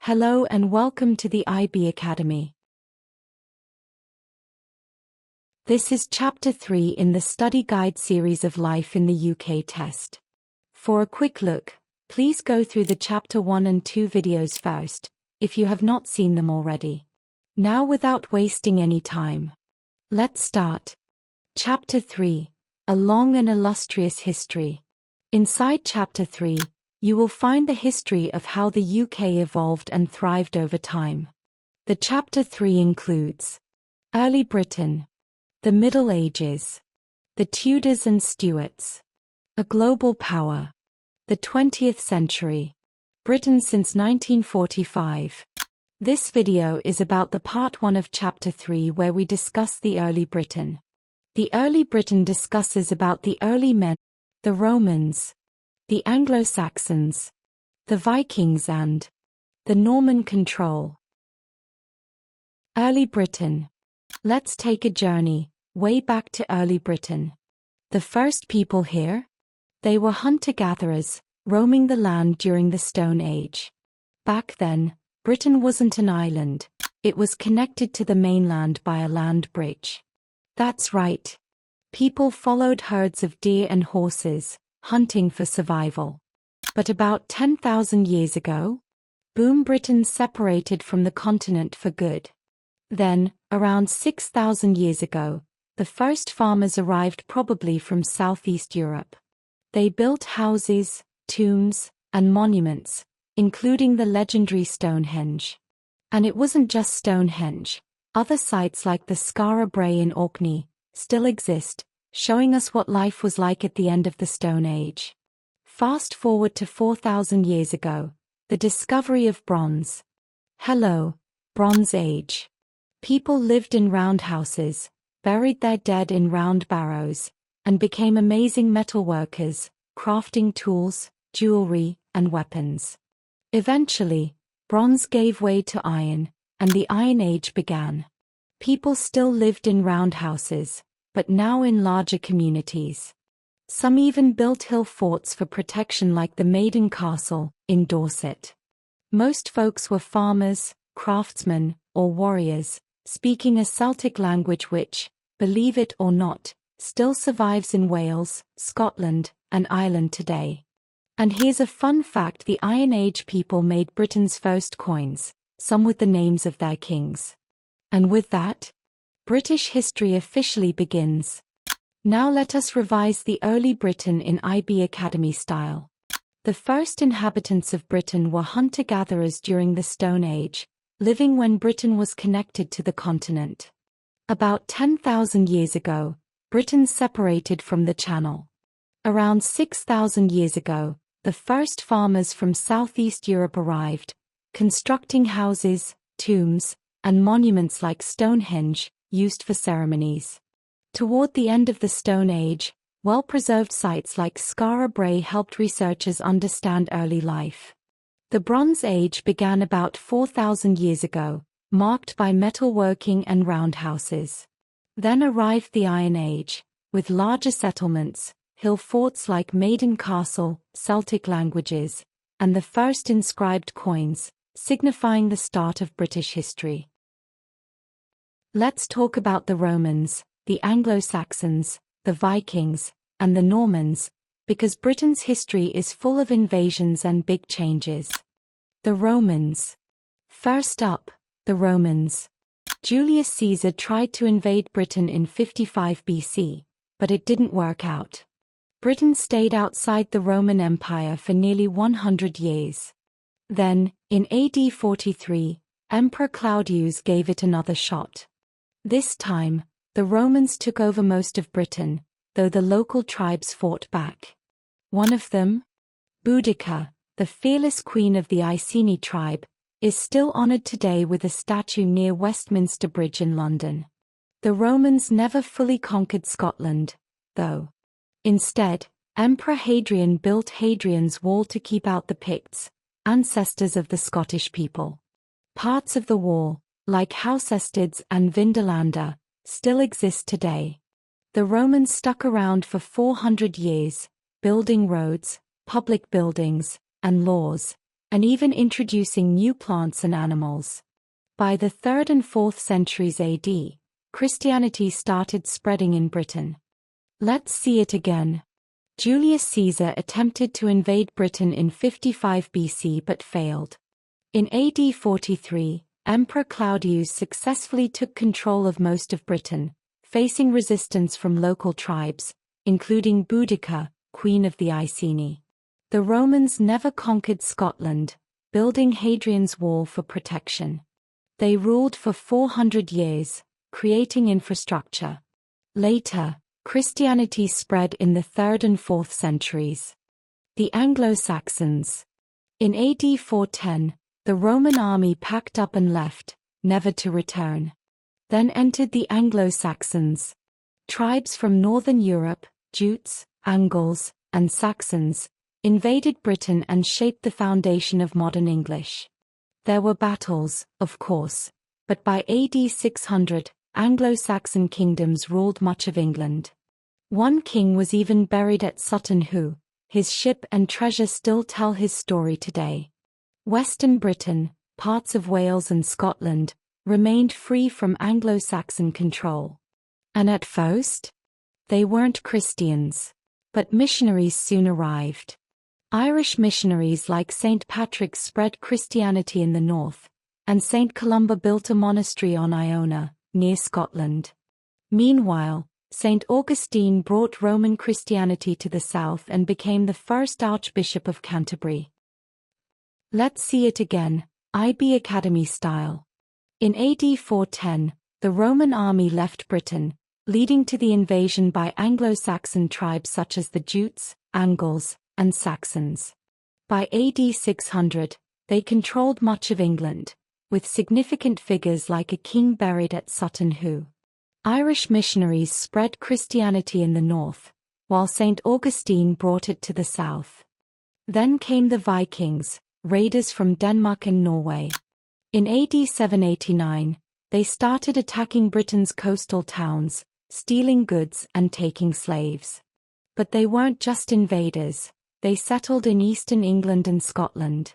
Hello and welcome to the IB Academy. This is Chapter 3 in the Study Guide series of Life in the UK test. For a quick look, please go through the Chapter 1 and 2 videos first, if you have not seen them already. Now without wasting any time, let's start. Chapter 3, A Long and Illustrious History. Inside Chapter 3, you will find the history of how the UK evolved and thrived over time. The Chapter 3 includes Early Britain, the Middle Ages, the Tudors and Stuarts, a global power, the 20th century, Britain since 1945. This video is about the part 1 of Chapter 3 where we discuss the Early Britain. The Early Britain discusses about the early men, the Romans, the Anglo-Saxons, the Vikings and the Norman control. Early Britain. Let's take a journey way back to early Britain. The first people here? They were hunter-gatherers, roaming the land during the Stone Age. Back then, Britain wasn't an island, it was connected to the mainland by a land bridge. That's right. People followed herds of deer and horses, hunting for survival. But about 10,000 years ago, boom, Britain separated from the continent for good. Then, around 6,000 years ago, the first farmers arrived probably from Southeast Europe. They built houses, tombs, and monuments, including the legendary Stonehenge. And it wasn't just Stonehenge. Other sites like the Skara Brae in Orkney still exist, showing us what life was like at the end of the Stone Age. Fast forward to 4,000 years ago, the discovery of bronze. Hello, Bronze Age. People lived in round houses, buried their dead in round barrows, and became amazing metalworkers, crafting tools, jewelry, and weapons. Eventually, bronze gave way to iron, and the Iron Age began. People still lived in round houses, but now in larger communities. Some even built hill forts for protection like the Maiden Castle in Dorset. Most folks were farmers, craftsmen, or warriors, speaking a Celtic language which, believe it or not, still survives in Wales, Scotland, and Ireland today. And here's a fun fact: the Iron Age people made Britain's first coins, some with the names of their kings. And with that, British history officially begins. Now let us revise the early Britain in IB Academy style. The first inhabitants of Britain were hunter-gatherers during the Stone Age, living when Britain was connected to the continent. About 10,000 years ago, Britain separated from the Channel. Around 6,000 years ago, the first farmers from Southeast Europe arrived, constructing houses, tombs, and monuments like Stonehenge, used for ceremonies. Toward the end of the Stone Age, well-preserved sites like Skara Brae helped researchers understand early life. The Bronze Age began about 4,000 years ago, marked by metalworking and roundhouses. Then arrived the Iron Age, with larger settlements, hill forts like Maiden Castle, Celtic languages, and the first inscribed coins, signifying the start of British history. Let's talk about the Romans, the Anglo-Saxons, the Vikings, and the Normans, because Britain's history is full of invasions and big changes. The Romans. First up, the Romans. Julius Caesar tried to invade Britain in 55 BC, but it didn't work out. Britain stayed outside the Roman Empire for nearly 100 years. Then, in AD 43, Emperor Claudius gave it another shot. This time, the Romans took over most of Britain, though the local tribes fought back. One of them, Boudica, the fearless queen of the Iceni tribe, is still honored today with a statue near Westminster Bridge in London. The Romans never fully conquered Scotland, though. Instead, Emperor Hadrian built Hadrian's Wall to keep out the Picts, ancestors of the Scottish people. Parts of the wall, like Housesteads and Vindolanda, still exist today. The Romans stuck around for 400 years, building roads, public buildings, and laws, and even introducing new plants and animals. By the 3rd and 4th centuries AD, Christianity started spreading in Britain. Let's see it again. Julius Caesar attempted to invade Britain in 55 BC but failed. In AD 43, Emperor Claudius successfully took control of most of Britain, facing resistance from local tribes, including Boudica, queen of the Iceni. The Romans never conquered Scotland, building Hadrian's Wall for protection. They ruled for 400 years, creating infrastructure. Later, Christianity spread in the 3rd and 4th centuries. The Anglo-Saxons. In AD 410, the Roman army packed up and left, never to return. Then entered the Anglo-Saxons. Tribes from northern Europe, Jutes, Angles, and Saxons, invaded Britain and shaped the foundation of modern English. There were battles, of course, but by AD 600, Anglo-Saxon kingdoms ruled much of England. One king was even buried at Sutton Hoo. His ship and treasure still tell his story today. Western Britain, parts of Wales and Scotland, remained free from Anglo-Saxon control. And at first, they weren't Christians. But missionaries soon arrived. Irish missionaries like St. Patrick spread Christianity in the north, and St. Columba built a monastery on Iona, near Scotland. Meanwhile, St. Augustine brought Roman Christianity to the south and became the first Archbishop of Canterbury. Let's see it again, IB Academy style. In AD 410, the Roman army left Britain, leading to the invasion by Anglo-Saxon tribes such as the Jutes, Angles, and Saxons. By AD 600, they controlled much of England, with significant figures like a king buried at Sutton Hoo. Irish missionaries spread Christianity in the north, while St. Augustine brought it to the south. Then came the Vikings, raiders from Denmark and Norway. In AD 789, they started attacking Britain's coastal towns, stealing goods and taking slaves. But they weren't just invaders, they settled in eastern England and Scotland.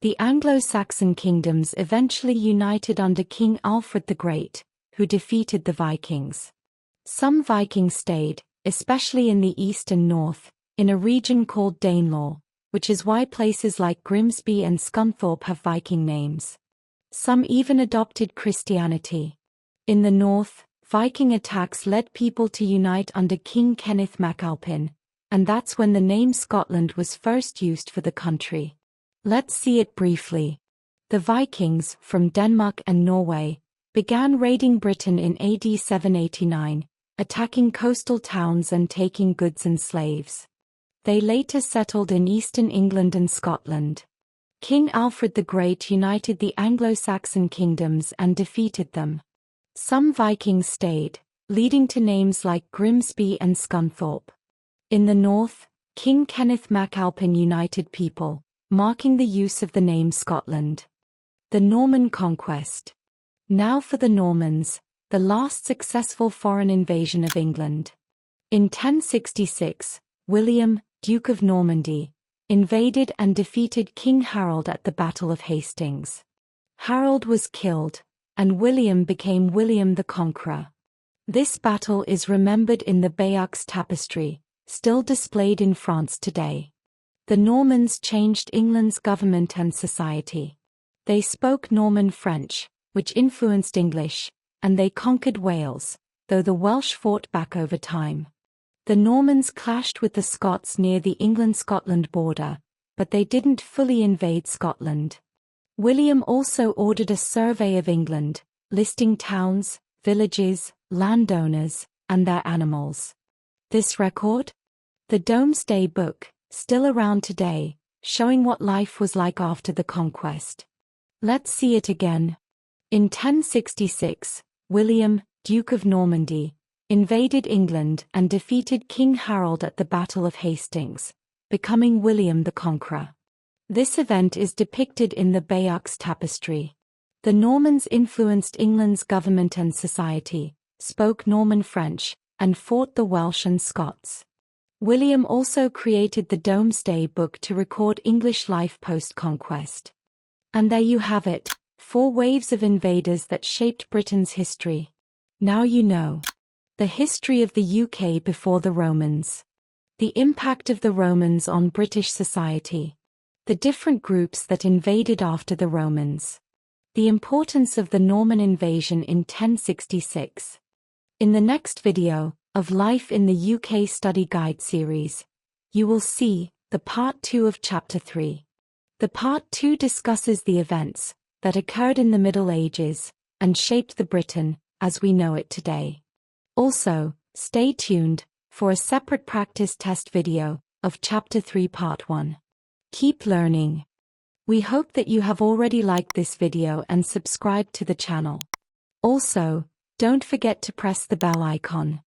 The Anglo-Saxon kingdoms eventually united under King Alfred the Great, who defeated the Vikings. Some Vikings stayed, especially in the east and north, in a region called Danelaw, which is why places like Grimsby and Scunthorpe have Viking names. Some even adopted Christianity. In the north, Viking attacks led people to unite under King Kenneth MacAlpin, and that's when the name Scotland was first used for the country. Let's see it briefly. The Vikings, from Denmark and Norway, began raiding Britain in AD 789, attacking coastal towns and taking goods and slaves. They later settled in eastern England and Scotland. King Alfred the Great united the Anglo-Saxon kingdoms and defeated them. Some Vikings stayed, leading to names like Grimsby and Scunthorpe. In the north, King Kenneth MacAlpin united people, marking the use of the name Scotland. The Norman conquest. Now for the Normans, the last successful foreign invasion of England. In 1066, William, Duke of Normandy, invaded and defeated King Harold at the Battle of Hastings. Harold was killed, and William became William the Conqueror. This battle is remembered in the Bayeux Tapestry, still displayed in France today. The Normans changed England's government and society. They spoke Norman French, which influenced English, and they conquered Wales, though the Welsh fought back over time. The Normans clashed with the Scots near the England-Scotland border, but they didn't fully invade Scotland. William also ordered a survey of England, listing towns, villages, landowners, and their animals. This record? The Domesday Book, still around today, showing what life was like after the conquest. Let's see it again. In 1066, William, Duke of Normandy, invaded England and defeated King Harold at the Battle of Hastings, becoming William the Conqueror. This event is depicted in the Bayeux Tapestry. The Normans influenced England's government and society, spoke Norman French, and fought the Welsh and Scots. William also created the Domesday Book to record English life post-conquest. And there you have it, 4 waves of invaders that shaped Britain's history. Now you know. The history of the UK before the Romans. The impact of the Romans on British society. The different groups that invaded after the Romans. The importance of the Norman invasion in 1066. In the next video, of Life in the UK Study Guide series, you will see the Part 2 of Chapter 3. The Part 2 discusses the events that occurred in the Middle Ages and shaped the Britain as we know it today. Also, stay tuned for a separate practice test video of Chapter 3 Part 1. Keep learning. We hope that you have already liked this video and subscribed to the channel. Also, don't forget to press the bell icon.